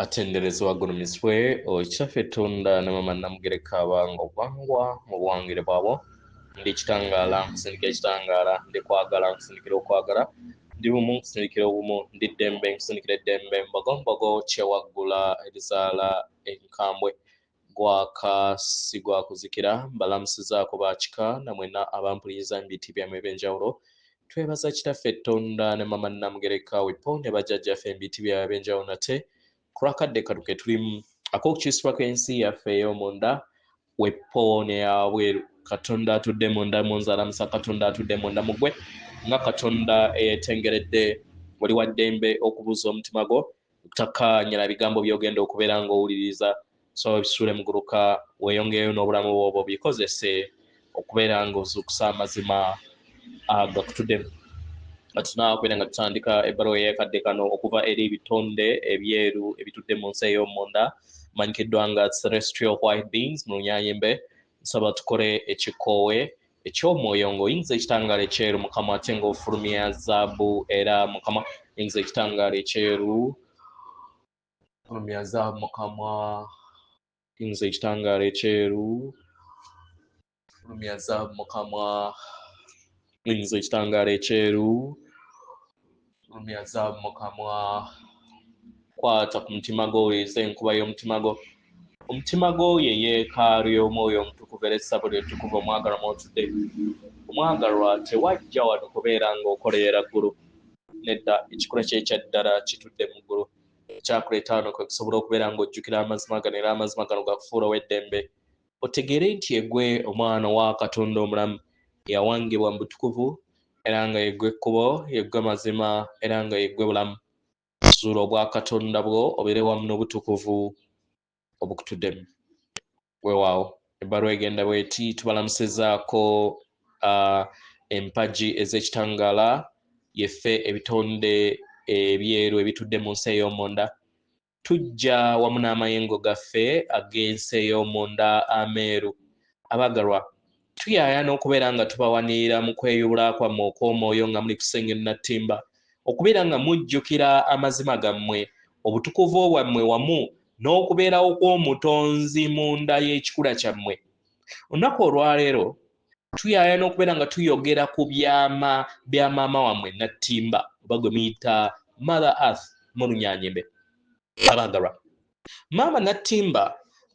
atenderezwa gunumiswe okikyaffe Tunda ne mama Namugereka abanga obwangwa mu buwangire bwabo ndi kitangaala nkusindikira ekitangaala ndi kwagala nkusindikira okwagala ndi bumu nkusindikira obumu ndi ddembe nkusindikira eddembe mbogombogo kyewaggula erizaala enkambwe gwaka si gwakuzikira mbalamusizaako bakika namwena abampuliriza mu biti byammwe ebyenjawulo twebaza kitaffe Tunda ne mama Namugereka weponde bajjajjaffe mu biti byabwe ebyenjawulo nate kurakadde katuke tulimu ak'okukyusibwa kw'ensi yaffe ey'omunda wepoone ya bweru Katonda atudde munda munzalamusa Katonda atudde munda mugwe nga Katonda eyetengeredde wali wa ddembe okubuuza omutima gwo takkaanyira bigambo by'ogenda okubeera ng'owuliriza so bisuule muguruka weeyongereyo n'obulamu bwobwo bikozese okubeera ng'ozuukusa amazima agakutuddemu tunaakwera nga tutandika ebbaluwa y'akadde kano okuva eri ebitonde ebyeru ebitudde mu nsi ey'omunda manyikiddwa nga celestial white beings mu lunyanyimbe nsaba tukole ekikoowe eky'omwoyo ng'oyinza ekitangaala ekyeru mukama ate ng'ofulumya zaabu era mukama yinza ekitangaala ekyeru fulumya zaabu mukama yinza ekitangaala ekyeru fulumya zaabu mukama yinza ekitangaala ekyeru fulumya zaabu mukama kwata ku mutima gwo owulirize enkuba y'omutima gwo omutima gwo ye yeekaalu y'omwoyo omutukuvu era essabo ly'ettukuvu omwagalwa mw'otudde omwagalwa tewajja wano kubeera ng'okoleera ggulu nedda ekikula kye ekya ddala kitudde mu ggulu ekyakuleeta wano kwe kusobola okubeera ng'ojjukira amazima gano era amazima gano gakufuula ow'eddembe otegeere nti yegwe omwana wa Katonda omulamu yawangibwa mu butukuvu era nga yegwe ekkubo yegwe mazima era nga yegwe bulamu zuula obwa Katonda bwo obeere wamu n'obutukuvu obukutuddemu weewaawo ebbaluwa egenda bweti tubalamusizaako empagi ez'ekitangaala yeffe ebitonde ebyeru ebitudde mu nsi ey'omunda tujja wamu n'amayengo gaffe ag'ensi ey'omunda ameeru abaagalwa tuyaayana okubeera nga tubawanirira mu kweyubula kwammwe okw'omwoyo nga muli kusengera nattimba okubeera nga mujjukira amazima gammwe obutukuvu bwammwe wamu n'okubeerawo kw'omutonzi munda y'ekikula kyammwe olunaku olwaleero tuyaayana okubeera nga tuyogera ku byama bya maama wammwe nattimba oba gwe muyita mother earth mu lunyanyimbe abaagalwa maama nattimba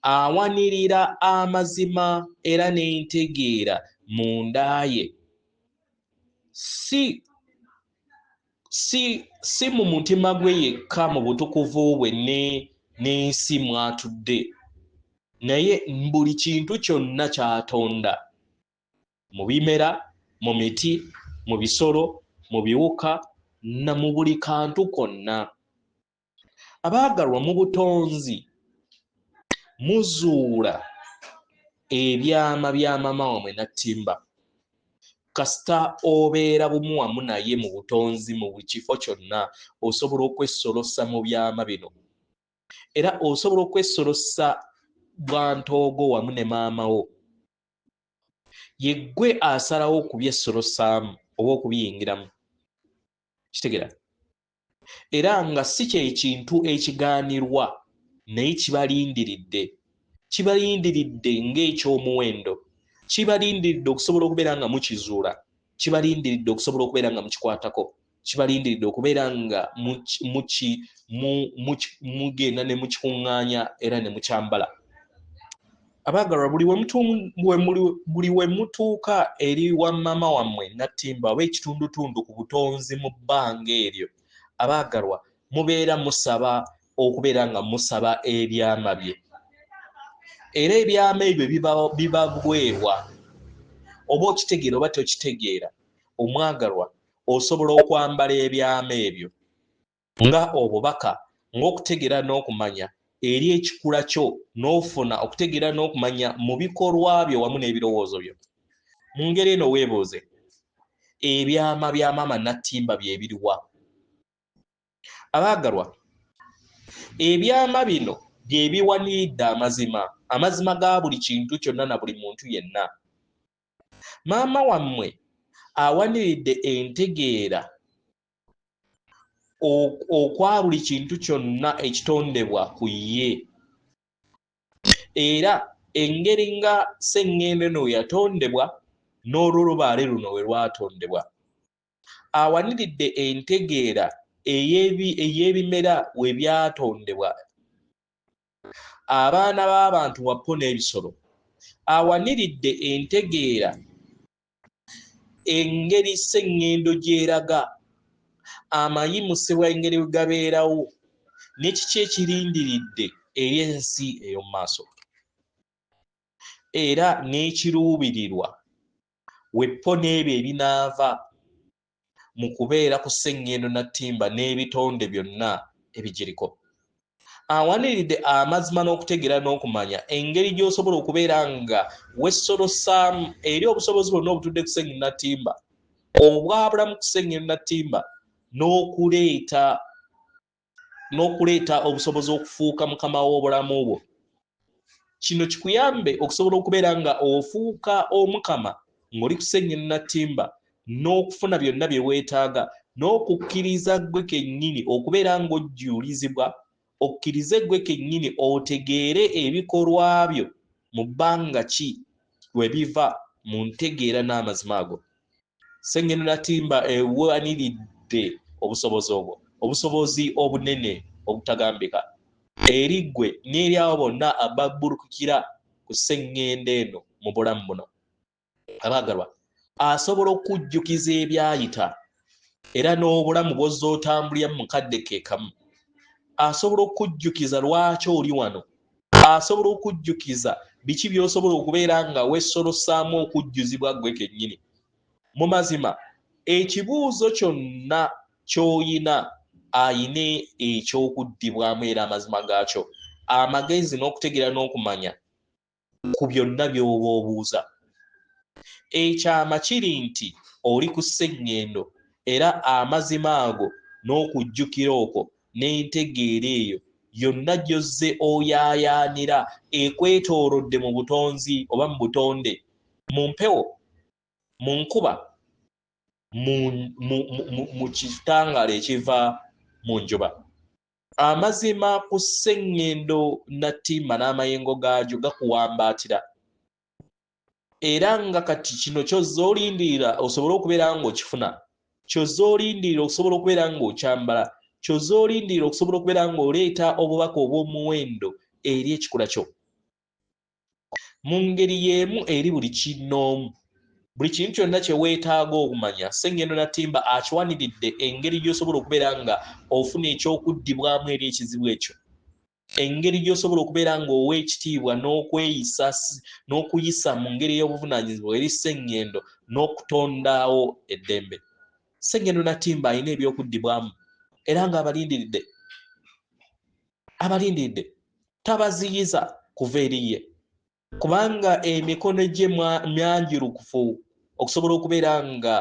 awanirira amazima era n'entegeera munda ye si mu mutima gwe yekka mu butukuvu bwe n'ensi mwatudde naye buli kintu kyonna ky'atonda mu bimera mu miti mu bisolo mu biwuka na mu buli kantu konna abaagalwa mu butonzi muzuula ebyama bya maama wammwe nattimba kasita obeera bumu wamu naye mu butonzi mu buli kifo kyonna osobola okwesolosa mu byama bino era osobola okwesolosa bwantoogo wamu ne maama wo yeggwe asalawo okubyesolosaamu oba okubiyingiramu kitegeera era nga si kyekintu ekigaanirwa naye kibalindiridde ng'ekyomuwendo kibalindiridde okusobola okubeera nga mukizuula kibalindiridde okusobola okubeera nga mukikwatako kibalindiridde okubeera nga mugenda ne mukikuŋŋaanya era ne mukyambala abaagalwa buli we mutuuka eri wa maama wammwe nattimba oba ekitundutundu ku butonzi mu bbanga eryo abaagalwa mubeera musaba okubeera nga musaba ebyama bye era ebyama ebyo bibabweebwa oba okitegeera oba tokitegeera omwagalwa osobola okwambala ebyama ebyo nga obubaka ng'okutegeera n'okumanya eri ekikula kyo n'ofuna okutegeera n'okumanya mu bikolwa byo wamu n'ebirowoozo byo mu ngeri eno weebuuze ebyama bya maama nattimba bye biriwa abaagalwa ebyama bino bye biwaniridde amazima ga buli kintu kyonna na buli muntu yenna maama wammwe awaniridde entegeera okwa buli kintu kyonna ekitondebwa ku ye. Era engeri nga sseŋŋendo eno yatondebwa n'olulubaale luno we lwatondebwa awaniridde entegeera ey'ebimera we byatondebwa, abaana b'abantu wappo n'ebisolo, awaniridde entegeera engeri sseŋŋendo gy'eraga, amayimusi engeri we gabeerawo, n'ekiki ekirindiridde eri ensi ey'omu maaso, era n'ekiruubirirwa weppo n'ebyo ebinaava mu kubeera ku sseŋŋendo nattimba n'ebitonde byonna ebigiriko. Awaniridde amazima n'okutegeera n'okumanya engeri gy'osobola okubeera nga wessolosaamu eri obusobozi bwonna obutudde ku sseŋŋendo nattimba, obwabulamu ku sseŋŋendo nattimba, n'okuleeta obusobozi okufuuka mukama w'obulamu bwo. Kino kikuyambe okusobola okubeera nga ofuuka omukama ng'oli ku sseŋŋendo nattimba, n'okufuna byonna bye weetaaga, n'okukkiriza ggwe kennyini okubeera ng'ojjuulizibwa, okkirize ggwe kennyini otegeere ebikolwa byo mu bbanga ki we biva mu ntegeera n'amazima ago. Sseŋŋendo nattimba ewaniridde obusobozi obwo, obusobozi obunene obutagambika eri ggwe n'eri abo bonna ababbulukukira ku sseŋŋendo eno mu bulamu buno. Abaagalwa, asobola okujjukiza ebyayita era n'obulamu bw'ozza otambulira mu kadde ke kamu. Asobola okujjukiza lwaki oli wano, asobola okujjukiza biki by'osobola okubeera nga wessolosaamu okujjuzibwa ggwe kennyini. Mu mazima ekibuuzo kyonna ky'oyina ayina ekyokuddibwamu era amazima gaakyo, amagezi n'okutegeera n'okumanya ku byonna by'oba obuuza. Ekyama kiri nti oli ku sseŋŋendo era amazima ago n'okujjukira okwo n'entegeera eyo yonna gy'ozze oyaayaanira ekwetoolodde mu butonzi oba mu butonde, mu mpewo, mu nkuba, mu kitangaala ekiva mu njuba. Amazima ku sseŋŋendo nattimba n'amayengo gaagyo gakuwambaatira, era nga kati kino ky'ozza olindirira osobole okubeera ng'okifuna, ky'ozza olindirira okusobola okubeera ng'okyambala, ky'ozza olindirira okusobola okubeera ng'oleeta obubaka obw'omuwendo eri ekikula kyo. Mu ngeri y'emu eri buli kinnoomu, buli kintu kyonna kye weetaaga okumanya, sseŋŋendo nattimba akiwaniridde engeri gy'osobola okubeera nga ofuna ekyokuddibwamu eri ekizibu ekyo, engeri gy'osobola okubeera ng'owa ekitiibwa n'okuyisa mu ngeri y'obuvunaanyizibwa eri sseŋŋendo n'okutondawo eddembe. Sseŋŋendo nattimba alina ebyokuddibwamu era nga abalindiridde tabaziyiza kuva eri ye, kubanga emikono gye myanjirukufu okusobola okubeera nga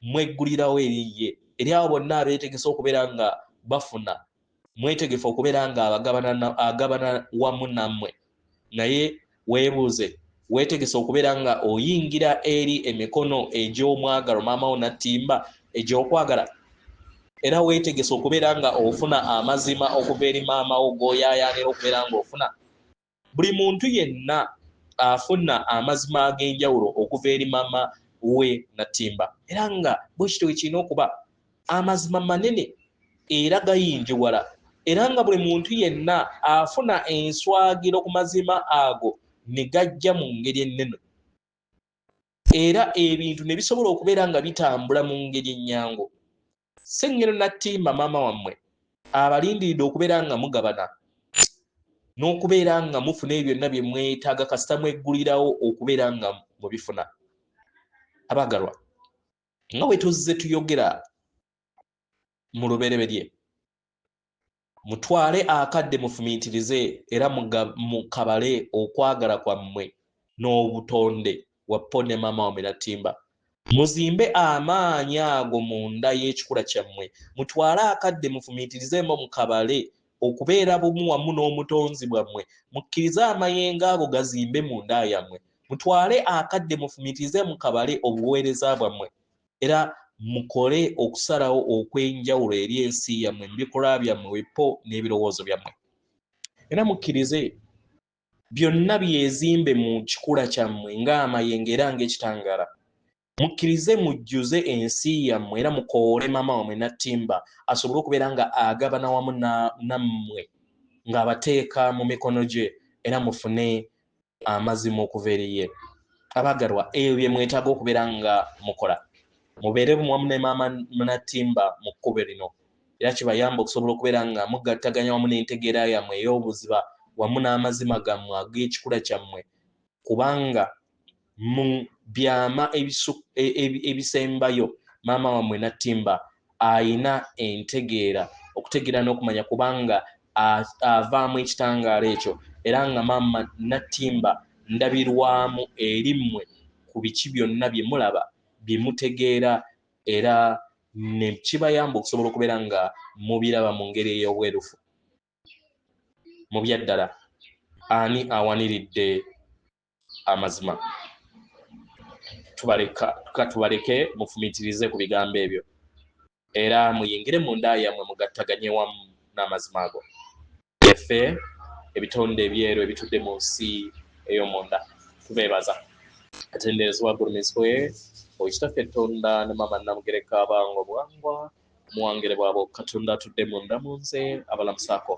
mweggulirawo eri ye, eri abo bonna abeetegese okubeera nga bafuna, mwetegefu okubeera nga agabana wamu nammwe. Naye weebuuze, weetegese okubeera nga oyingira eri emikono egy'omwagalo maama wo nattimba egy'okwagala, era weetegese okubeera nga ofuna amazima okuva eri maama wo g'oyaayaanira okubeera ng'ofuna. Buli muntu yenna afuna amazima ag'enjawulo okuva eri maama we nattimba, era nga bwe kityo kirina okuba amazima manene era gayinjawala, era nga buli muntu yenna afuna enswagiro ku mazima ago ne gajja mu ngeri ennene, era ebintu ne bisobola okubeera nga bitambula mu ngeri ennyangu. Sseŋŋendo nattimba maama wammwe abalindiridde okubeera nga mugabana n'okubeera nga mufuna ebyo byonna bye mwetaaga kasita mweggulirawo okubeera nga mubifuna. Abaagalwa, nga bwe tuzze tuyogera mu lubereberye, mutwale akadde mufumiitirize era mukabale okwagala kwammwe n'obutonde wappo ne maama wammwe nattimba. Muzimbe amaanyi ago munda y'ekikula kyammwe, mutwale akadde mufumiitirizeemu mukabale okubeera bumu wamu n'omutonzi bwammwe, mukkirize amayengo ago gazimbe munda yammwe, mutwale akadde mufumiitirize mukabale obuweereza bwammwe, era mukole okusalawo okwenjawulo eri ensi yammwe mubikolwa byammwe wepo n'ebirowoozo byammwe era mukkirize byonna byezimbe mu kikula kyammwe ng'amayengo era ng'ekitangaala mukkirize mujjuze ensi yammwe era mukoole maama wammwe Nattimba asobole okubeera nga agabana wamu nammwe ng'abateeka mu mikono gye era mufune amazima okuva eri ye abaagalwa ebyo bye mwetaaga okubeera nga mukola mubeere wamu ne maama Nattimba mu kkubo lino era kibayamba okusobola okubeera nga mugattaganya wamu n'entegeera yammwe ey'obuziba wamu n'amazima gammwe ag'ekikula kyammwe kubanga mu byama ebisembayo maama wammwe Nattimba ayina entegeera okutegeera n'okumanya kubanga avaamu ekitangaala ekyo era nga maama Nattimba ndabirwamu eri mmwe ku biki byonna bye mulaba bye mutegeera era ne kibayamba okusobola okubeera nga mubiraba mu ngeri ey'obwerufu mu byaddala ani awaniridde amazima tubaleke mufumitirize ku bigambo ebyo era muyingire mu nda yammwe mugattaganye wamu n'amazima ago effe ebitonde ebyeru ebitudde mu nsi ey'omunda tubeebaza atenderezebwa gulumiswe okitaffe Katonda ne maama Namugereka Abango Bwangwa omuwangire bwabo Katonda atudde munda mu nze abalamusaako